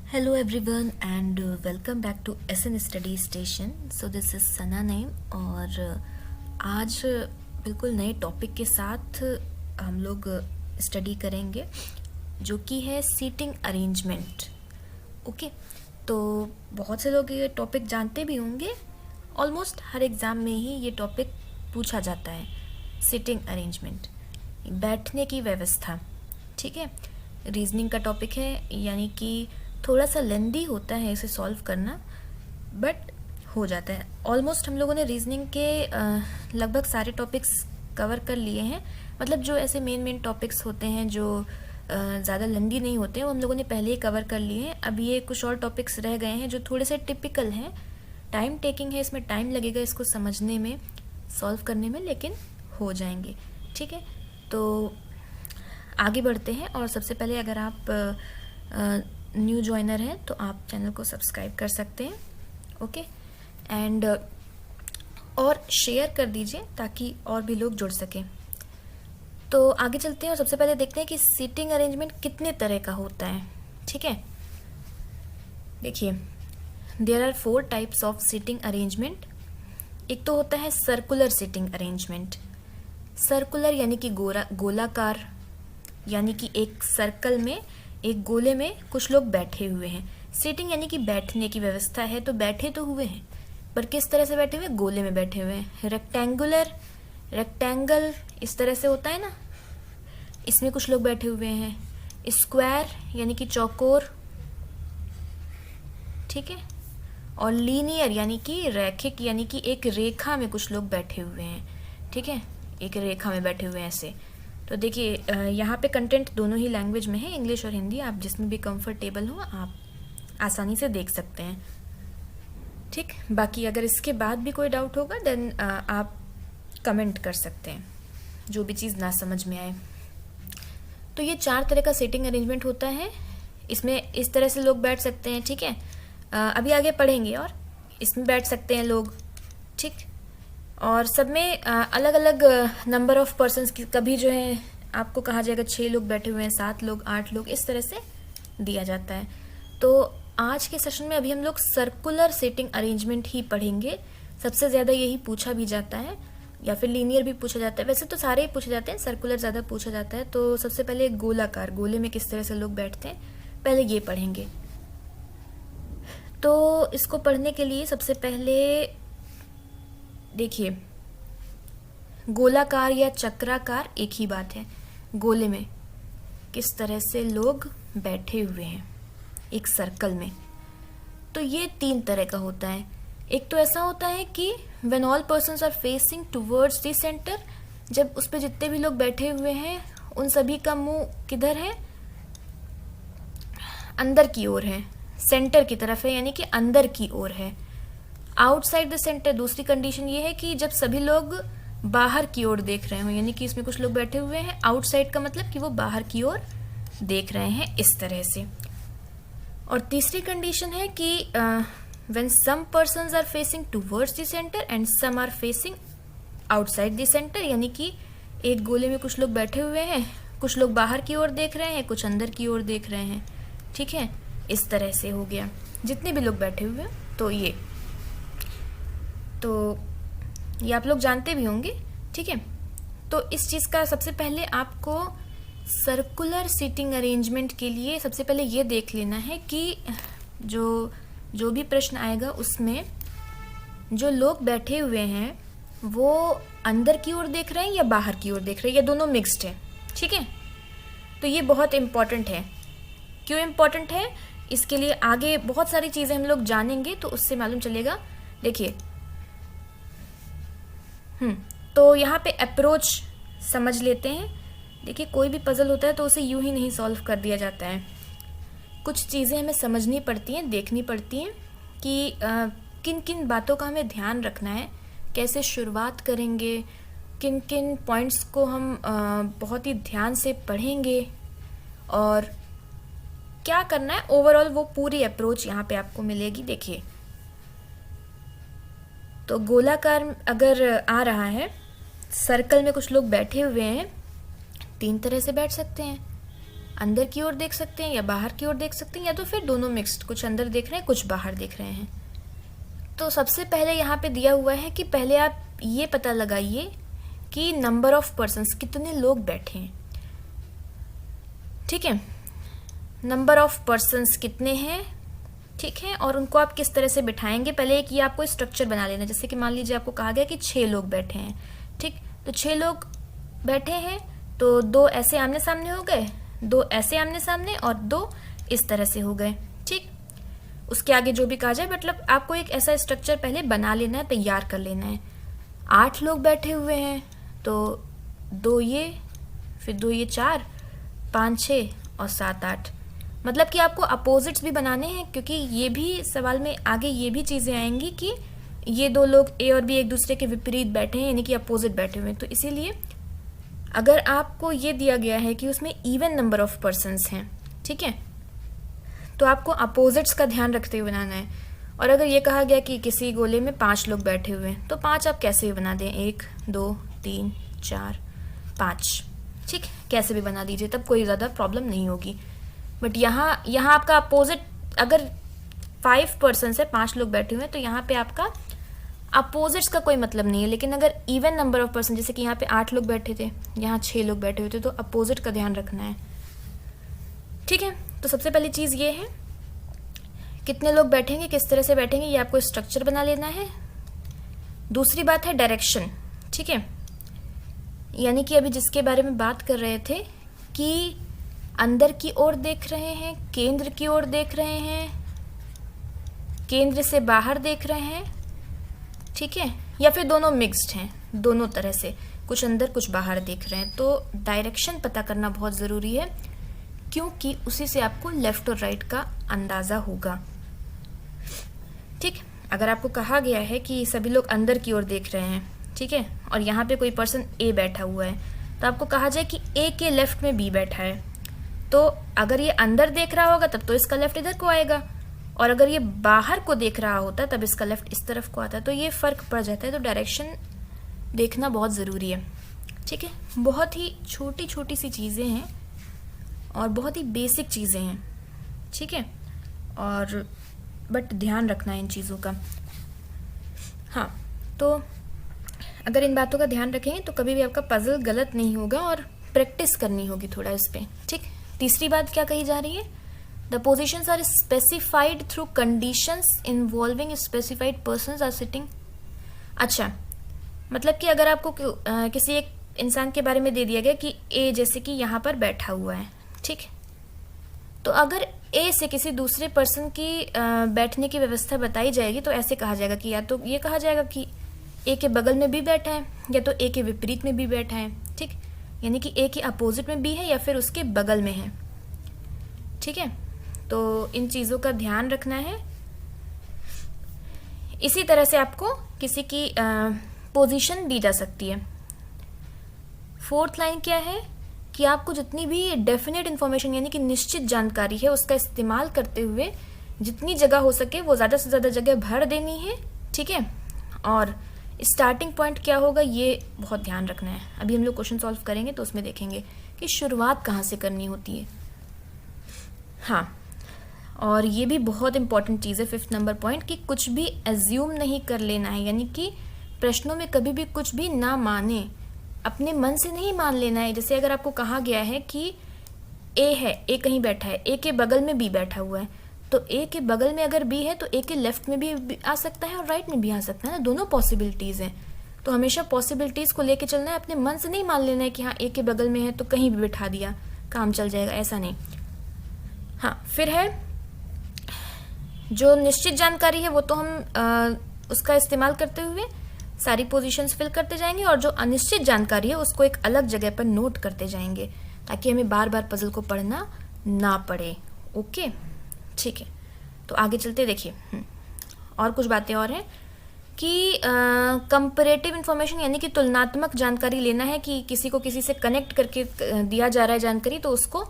Hello everyone and welcome back to SN Study Station. So this is सना नईम और आज बिल्कुल नए टॉपिक के साथ हम लोग स्टडी करेंगे जो कि है सीटिंग अरेंजमेंट. ओके, तो बहुत से लोग ये टॉपिक जानते भी होंगे. ऑलमोस्ट हर एग्ज़ाम में ही ये टॉपिक पूछा जाता है. सीटिंग अरेंजमेंट, बैठने की व्यवस्था. ठीक है, रीजनिंग का टॉपिक है, यानी कि थोड़ा सा लेंदी होता है इसे सॉल्व करना, बट हो जाता है. ऑलमोस्ट हम लोगों ने रीजनिंग के लगभग सारे टॉपिक्स कवर कर लिए हैं. मतलब जो ऐसे मेन टॉपिक्स होते हैं जो ज़्यादा लेंदी नहीं होते हैं वो हम लोगों ने पहले ही कवर कर लिए हैं. अब ये कुछ और टॉपिक्स रह गए हैं जो थोड़े से टिपिकल हैं. टाइम टेकिंग है, इसमें टाइम लगेगा इसको समझने में, सॉल्व करने में, लेकिन हो जाएंगे. ठीक है, तो आगे बढ़ते हैं. और सबसे पहले अगर आप न्यू ज्वाइनर हैं तो आप चैनल को सब्सक्राइब कर सकते हैं. ओके, एंड और शेयर कर दीजिए ताकि और भी लोग जुड़ सकें. तो आगे चलते हैं और सबसे पहले देखते हैं कि सीटिंग अरेंजमेंट कितने तरह का होता है. ठीक है, देखिए, there are 4 types of seating arrangement. एक तो होता है सर्कुलर सीटिंग अरेंजमेंट. सर्कुलर यानी कि गोलाकार, यानी कि एक सर्कल में, एक गोले में कुछ लोग बैठे हुए हैं. सीटिंग यानी कि बैठने की व्यवस्था है, तो बैठे तो हुए हैं, पर किस तरह से बैठे हुए हैं? गोले में बैठे हुए हैं. रेक्टेंगल इस तरह से होता है ना, इसमें कुछ लोग बैठे हुए हैं. स्क्वायर यानी कि चौकोर. ठीक है, और लीनियर यानी कि रैखिक, यानी कि एक रेखा में कुछ लोग बैठे हुए हैं. ठीक है, एक रेखा में बैठे हुए हैं ऐसे. तो देखिए, यहाँ पे कंटेंट दोनों ही लैंग्वेज में है, इंग्लिश और हिंदी. आप जिसमें भी कंफर्टेबल हो आप आसानी से देख सकते हैं. ठीक, बाकी अगर इसके बाद भी कोई डाउट होगा देन आप कमेंट कर सकते हैं, जो भी चीज़ ना समझ में आए. तो ये 4 तरह का सीटिंग अरेंजमेंट होता है. इसमें इस तरह से लोग बैठ सकते हैं. ठीक है, अभी आगे पढ़ेंगे और इसमें बैठ सकते हैं लोग. ठीक, और सब में अलग अलग नंबर ऑफ पर्सन्स की, कभी जो है आपको कहा जाएगा 6 लोग बैठे हुए हैं, 7 लोग, 8 लोग, इस तरह से दिया जाता है. तो आज के सेशन में अभी हम लोग सर्कुलर सीटिंग अरेंजमेंट ही पढ़ेंगे. सबसे ज़्यादा यही पूछा भी जाता है, या फिर लीनियर भी पूछा जाता है. वैसे तो सारे ही पूछे जाते हैं, सर्कुलर ज़्यादा पूछा जाता है. तो सबसे पहले गोलाकार, गोले में किस तरह से लोग बैठते हैं, पहले ये पढ़ेंगे. तो इसको पढ़ने के लिए सबसे पहले देखिए, गोलाकार या चक्राकार एक ही बात है. गोले में किस तरह से लोग बैठे हुए हैं एक सर्कल में, तो ये 3 तरह का होता है. एक तो ऐसा होता है कि when all persons are facing towards the centre, जब उस पे जितने भी लोग बैठे हुए हैं उन सभी का मुंह किधर है? अंदर की ओर है, सेंटर की तरफ है, यानी कि अंदर की ओर है. आउटसाइड द सेंटर, दूसरी कंडीशन ये है कि जब सभी लोग बाहर की ओर देख रहे हो, यानी कि इसमें कुछ लोग बैठे हुए हैं. आउटसाइड का मतलब कि वो बाहर की ओर देख रहे हैं इस तरह से. और तीसरी कंडीशन है कि when some persons are facing towards the centre and some are facing outside the centre, यानी कि एक गोले में कुछ लोग बैठे हुए हैं, कुछ लोग बाहर की ओर देख रहे हैं, कुछ अंदर की ओर देख रहे हैं. ठीक है, इस तरह से हो गया, जितने भी लोग बैठे हुए हैं. तो ये आप लोग जानते भी होंगे. ठीक है, तो इस चीज़ का सबसे पहले आपको सर्कुलर सीटिंग अरेंजमेंट के लिए सबसे पहले ये देख लेना है कि जो भी प्रश्न आएगा उसमें जो लोग बैठे हुए हैं वो अंदर की ओर देख रहे हैं या बाहर की ओर देख रहे हैं, या दोनों मिक्स्ड है. ठीक है, तो ये बहुत इम्पॉर्टेंट है. क्यों इम्पॉर्टेंट है? इसके लिए आगे बहुत सारी चीज़ें हम लोग जानेंगे तो उससे मालूम चलेगा. देखिए, तो यहाँ पे अप्रोच समझ लेते हैं. देखिए, कोई भी पजल होता है तो उसे यूं ही नहीं सॉल्व कर दिया जाता है. कुछ चीज़ें हमें समझनी पड़ती हैं, देखनी पड़ती हैं कि किन किन बातों का हमें ध्यान रखना है, कैसे शुरुआत करेंगे, किन किन पॉइंट्स को हम बहुत ही ध्यान से पढ़ेंगे और क्या करना है. ओवरऑल वो पूरी अप्रोच यहाँ पे आपको मिलेगी. देखिए, तो गोलाकार अगर आ रहा है, सर्कल में कुछ लोग बैठे हुए हैं, 3 तरह से बैठ सकते हैं. अंदर की ओर देख सकते हैं या बाहर की ओर देख सकते हैं, या तो फिर दोनों मिक्स्ड, कुछ अंदर देख रहे हैं कुछ बाहर देख रहे हैं। तो सबसे पहले यहाँ पे दिया हुआ है कि पहले आप ये पता लगाइए कि नंबर ऑफ पर्सन्स, कितने लोग बैठे हैं। ठीक है, नंबर ऑफ पर्सन्स कितने हैं, ठीक है, और उनको आप किस तरह से बिठाएंगे। पहले एक ये आपको स्ट्रक्चर बना लेना, जैसे कि मान लीजिए आपको कहा गया कि 6 लोग बैठे हैं। ठीक, तो 6 लोग बैठे हैं तो 2 ऐसे आमने सामने हो गए, 2 ऐसे आमने सामने और 2 इस तरह से हो गए। ठीक, उसके आगे जो भी कहा जाए, मतलब आपको एक ऐसा स्ट्रक्चर पहले बना लेना है, तैयार कर लेना है। 8 लोग बैठे हुए हैं तो 2 ये, फिर 2 ये 4, 5 6 और 7 8, मतलब कि आपको अपोजिट्स भी बनाने हैं, क्योंकि ये भी सवाल में आगे ये भी चीज़ें आएंगी कि ये 2 लोग ए और बी एक दूसरे के विपरीत बैठे हैं, यानी कि अपोजिट बैठे हुए हैं। तो इसीलिए अगर आपको ये दिया गया है कि उसमें इवन नंबर ऑफ पर्सन्स हैं, ठीक है, तो आपको अपोजिट्स का ध्यान रखते हुए बनाना है। और अगर ये कहा गया कि किसी गोले में 5 लोग बैठे हुए हैं, तो 5 आप कैसे भी बना दें, 1 2 3 4 5, ठीक, कैसे भी बना दीजिए, तब कोई ज़्यादा प्रॉब्लम नहीं होगी। बट यहाँ आपका अपोजिट, अगर 5 पर्सन्स है, 5 लोग बैठे हुए हैं, तो यहाँ पे आपका अपोजिट्स का कोई मतलब नहीं है। लेकिन अगर इवन नंबर ऑफ पर्सन, जैसे कि यहाँ पे 8 लोग बैठे थे, यहाँ 6 लोग बैठे हुए थे, तो अपोजिट का ध्यान रखना है। ठीक है, तो सबसे पहली चीज़ ये है, कितने लोग बैठेंगे, किस तरह से बैठेंगे, ये आपको स्ट्रक्चर बना लेना है। दूसरी बात है डायरेक्शन। ठीक है, यानी कि अभी जिसके बारे में बात कर रहे थे कि अंदर की ओर देख रहे हैं, केंद्र की ओर देख रहे हैं, केंद्र से बाहर देख रहे हैं, ठीक है, या फिर दोनों मिक्स्ड हैं, दोनों तरह से, कुछ अंदर कुछ बाहर देख रहे हैं। तो डायरेक्शन पता करना बहुत ज़रूरी है, क्योंकि उसी से आपको लेफ्ट और राइट का अंदाज़ा होगा। ठीक, अगर आपको कहा गया है कि सभी लोग अंदर की ओर देख रहे हैं, ठीक है, और यहाँ पे कोई पर्सन ए बैठा हुआ है, तो आपको कहा जाए कि ए के लेफ्ट में बी बैठा है, तो अगर ये अंदर देख रहा होगा तब तो इसका लेफ्ट इधर को आएगा, और अगर ये बाहर को देख रहा होता तब इसका लेफ्ट इस तरफ को आता है। तो ये फ़र्क पड़ जाता है। तो डायरेक्शन देखना बहुत ज़रूरी है। ठीक है, बहुत ही छोटी छोटी सी चीज़ें हैं और बहुत ही बेसिक चीज़ें हैं। ठीक है, और बट ध्यान रखना है इन चीज़ों का। हाँ, तो अगर इन बातों का ध्यान रखेंगे तो कभी भी आपका पजल गलत नहीं होगा, और प्रैक्टिस करनी होगी थोड़ा इस पर। ठीक, तीसरी बात क्या कही जा रही है, the positions are specified through conditions involving specified persons are sitting. अच्छा, मतलब कि अगर आपको किसी एक इंसान के बारे में दे दिया गया कि ए जैसे कि यहाँ पर बैठा हुआ है, ठीक, तो अगर ए से किसी दूसरे पर्सन की बैठने की व्यवस्था बताई जाएगी तो ऐसे कहा जाएगा कि या तो ये कहा जाएगा कि ए के बगल में बी बैठा है, या तो ए के विपरीत में बी बैठा है। ठीक, यानी कि ए के अपोजिट में बी है या फिर उसके बगल में है। ठीक है, तो इन चीज़ों का ध्यान रखना है। इसी तरह से आपको किसी की पोजीशन दी जा सकती है। फोर्थ लाइन क्या है कि आपको जितनी भी डेफिनेट इन्फॉर्मेशन यानी कि निश्चित जानकारी है उसका इस्तेमाल करते हुए जितनी जगह हो सके वो ज़्यादा से ज़्यादा जगह भर देनी है। ठीक है, और स्टार्टिंग पॉइंट क्या होगा ये बहुत ध्यान रखना है। अभी हम लोग क्वेश्चन सॉल्व करेंगे तो उसमें देखेंगे कि शुरुआत कहाँ से करनी होती है। हाँ, और ये भी बहुत इंपॉर्टेंट चीज़ है, 5th नंबर पॉइंट, कि कुछ भी एज्यूम नहीं कर लेना है, यानी कि प्रश्नों में कभी भी कुछ भी ना माने, अपने मन से नहीं मान लेना है। जैसे अगर आपको कहा गया है कि ए है, ए कहीं बैठा है, ए के बगल में बी बैठा हुआ है, तो ए के बगल में अगर बी है तो ए के लेफ्ट में भी आ सकता है और राइट में भी आ सकता है ना, दोनों पॉसिबिलिटीज़ हैं। तो हमेशा पॉसिबिलिटीज़ को लेके चलना है, अपने मन से नहीं मान लेना है कि हाँ ए के बगल में है तो कहीं भी बिठा दिया काम चल जाएगा, ऐसा नहीं। हाँ, फिर है जो निश्चित जानकारी है वो तो हम उसका इस्तेमाल करते हुए सारी पोजीशंस फिल करते जाएंगे, और जो अनिश्चित जानकारी है उसको एक अलग जगह पर नोट करते जाएंगे ताकि हमें बार बार पजल को पढ़ना ना पड़े। ओके, ठीक है, तो आगे चलते देखिए। और कुछ बातें और हैं कि कंपैरेटिव इन्फॉर्मेशन यानी कि तुलनात्मक जानकारी लेना है, कि किसी को किसी से कनेक्ट करके दिया जा रहा है जानकारी तो उसको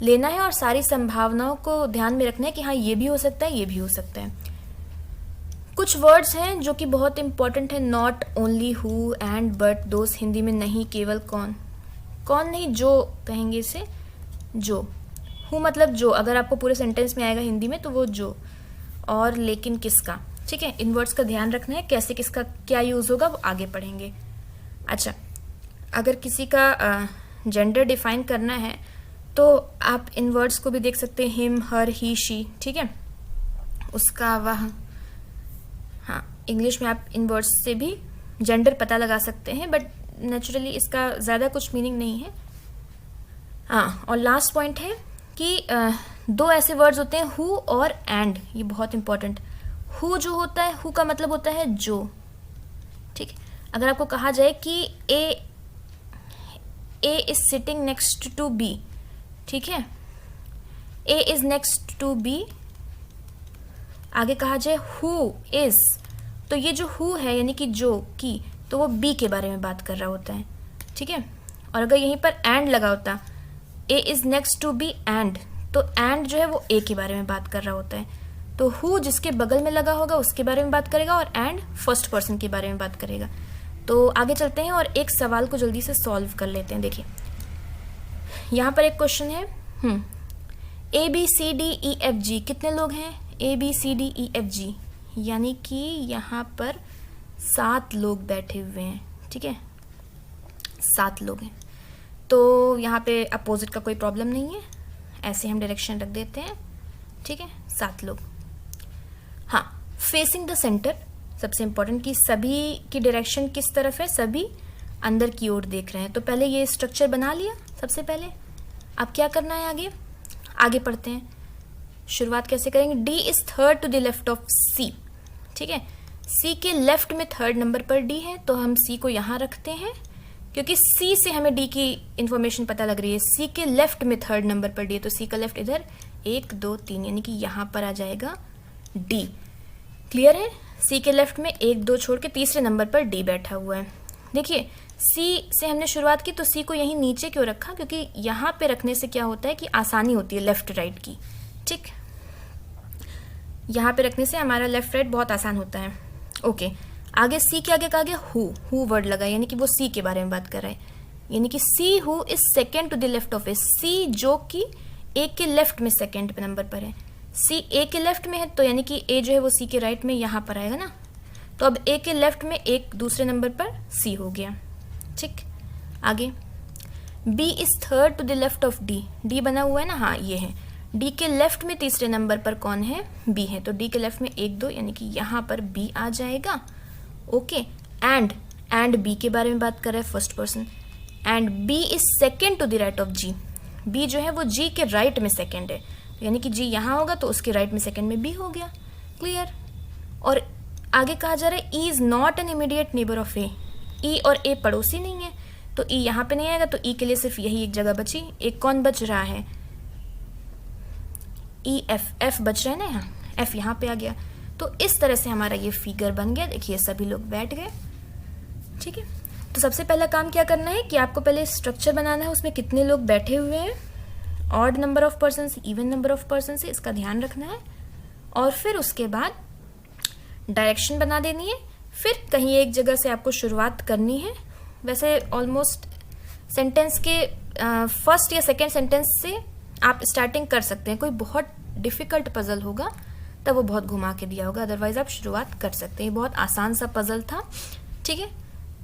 लेना है, और सारी संभावनाओं को ध्यान में रखना है कि हाँ ये भी हो सकता है, ये भी हो सकता है। कुछ वर्ड्स हैं जो कि बहुत इंपॉर्टेंट है, not only, who, and, but, दोस्त, हिंदी में नहीं, केवल, कौन, कौन नहीं जो कहेंगे इसे, जो। हु मतलब जो, अगर आपको पूरे सेंटेंस में आएगा हिंदी में तो वो जो, और लेकिन किसका, ठीक है। इन वर्ड्स का ध्यान रखना है, कैसे किसका क्या यूज होगा वो आगे पढ़ेंगे। अच्छा, अगर किसी का जेंडर डिफाइन करना है तो आप इन वर्ड्स को भी देख सकते हैं, हिम, हर, ही, शी, ठीक है। उसका वह, हाँ, इंग्लिश में आप इन वर्ड्स से भी जेंडर पता लगा सकते हैं, बट नेचुरली इसका ज़्यादा कुछ मीनिंग नहीं है। हाँ, और लास्ट पॉइंट है कि दो ऐसे वर्ड्स होते हैं, हु और एंड, ये बहुत इंपॉर्टेंट। हु जो होता है, हु का मतलब होता है जो, ठीक है। अगर आपको कहा जाए कि A is sitting next to B, ठीक है, A is next to B, आगे कहा जाए हु इज, तो ये जो हु है यानी कि जो की, तो वो बी के बारे में बात कर रहा होता है, ठीक है। और अगर यहीं पर एंड लगा होता, A is next to B end, तो एंड जो है वो ए के बारे में बात कर रहा होता है। तो हु जिसके बगल में लगा होगा उसके बारे में बात करेगा, और एंड फर्स्ट पर्सन के बारे में बात करेगा। तो आगे चलते हैं और एक सवाल को जल्दी से सॉल्व कर लेते हैं। देखिए, यहाँ पर एक क्वेश्चन है, A B C D E F G, कितने लोग हैं? A B C D E F G, यानी कि यहाँ पर 7 लोग बैठे हुए हैं, ठीक है, 7 लोग हैं। तो यहाँ पे अपोजिट का कोई प्रॉब्लम नहीं है, ऐसे हम डायरेक्शन रख देते हैं, ठीक है, 7 लोग। हाँ, फेसिंग द सेंटर, सबसे इंपॉर्टेंट कि सभी की डायरेक्शन किस तरफ है, सभी अंदर की ओर देख रहे हैं। तो पहले ये स्ट्रक्चर बना लिया सबसे पहले। अब क्या करना है, आगे पढ़ते हैं। शुरुआत कैसे करेंगे? D is third to the left of C, ठीक है, सी के लेफ्ट में 3rd नंबर पर डी है, तो हम सी को यहाँ रखते हैं क्योंकि सी से हमें डी की इंफॉर्मेशन पता लग रही है। सी के लेफ्ट में 3rd नंबर पर डी है, तो सी का लेफ्ट इधर 1 2 3, यानी कि यहाँ पर आ जाएगा डी। क्लियर है? सी के लेफ्ट में 1 2 छोड़ के तीसरे नंबर पर डी बैठा हुआ है। देखिए, सी से हमने शुरुआत की तो सी को यहीं नीचे क्यों रखा? क्योंकि यहाँ पे रखने से क्या होता है कि आसानी होती है लेफ्ट राइट की, ठीक, यहाँ पे रखने से हमारा लेफ्ट राइट बहुत आसान होता है। ओके, आगे सी के आगे कहा गया हु वर्ड लगा, यानी कि वो सी के बारे में बात कर रहा है, यानी कि C who is second to the left of A, C जो कि ए के लेफ्ट में 2nd नंबर पर है। सी ए के लेफ्ट में है तो यानी कि ए जो है वो सी के राइट में यहाँ पर आएगा ना, तो अब ए के लेफ्ट में एक दूसरे नंबर पर सी हो गया, ठीक। आगे B is third to the left of D, D बना हुआ है ना, हाँ ये है। डी के लेफ्ट में तीसरे नंबर पर कौन है? बी है, तो डी के लेफ्ट में 1 2, यानी कि यहाँ पर बी आ जाएगा। ओके, एंड बी के बारे में बात कर रहा है first person, and B is second to the right of G, B जो है वो जी के राइट में 2nd है, यानी कि जी यहाँ होगा तो उसके राइट में 2nd में बी हो गया। क्लियर? और आगे कहा जा रहा है E is not an immediate neighbour of A, E और ए पड़ोसी नहीं है, तो ई यहाँ पे नहीं आएगा, तो ई के लिए सिर्फ यही एक जगह बची। एक कौन बच रहा है? ई एफ बच रहा है ना, यहाँ एफ यहाँ पे आ गया। तो इस तरह से हमारा ये फिगर बन गया। देखिए सभी लोग बैठ गए, ठीक है। तो सबसे पहला काम क्या करना है कि आपको पहले स्ट्रक्चर बनाना है, उसमें कितने लोग बैठे हुए हैं, ऑड नंबर ऑफ पर्सन से इवन नंबर ऑफ पर्सन से, इसका ध्यान रखना है। और फिर उसके बाद डायरेक्शन बना देनी है, फिर कहीं एक जगह से आपको शुरुआत करनी है। वैसे ऑलमोस्ट सेंटेंस के फर्स्ट या सेकेंड सेंटेंस से आप स्टार्टिंग कर सकते हैं। कोई बहुत डिफ़िकल्ट पजल होगा तब वो बहुत घुमा के दिया होगा, अदरवाइज आप शुरुआत कर सकते हैं। बहुत आसान सा पजल था, ठीक है।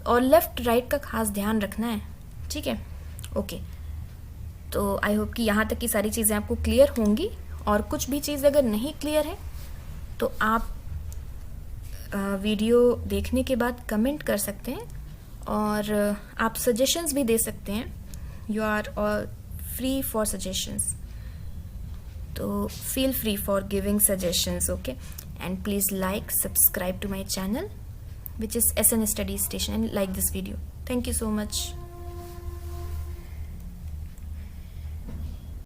और लेफ्ट राइट का खास ध्यान रखना है, ठीक है। ओके, तो आई होप कि यहाँ तक की सारी चीज़ें आपको क्लियर होंगी। और कुछ भी चीज़ अगर नहीं क्लियर है तो आप वीडियो देखने के बाद कमेंट कर सकते हैं, और आप सजेशंस भी दे सकते हैं। You are free for suggestions, so feel free for giving suggestions, okay? And please like, subscribe to my channel, which is SN Study Station, and like this video. Thank you so much.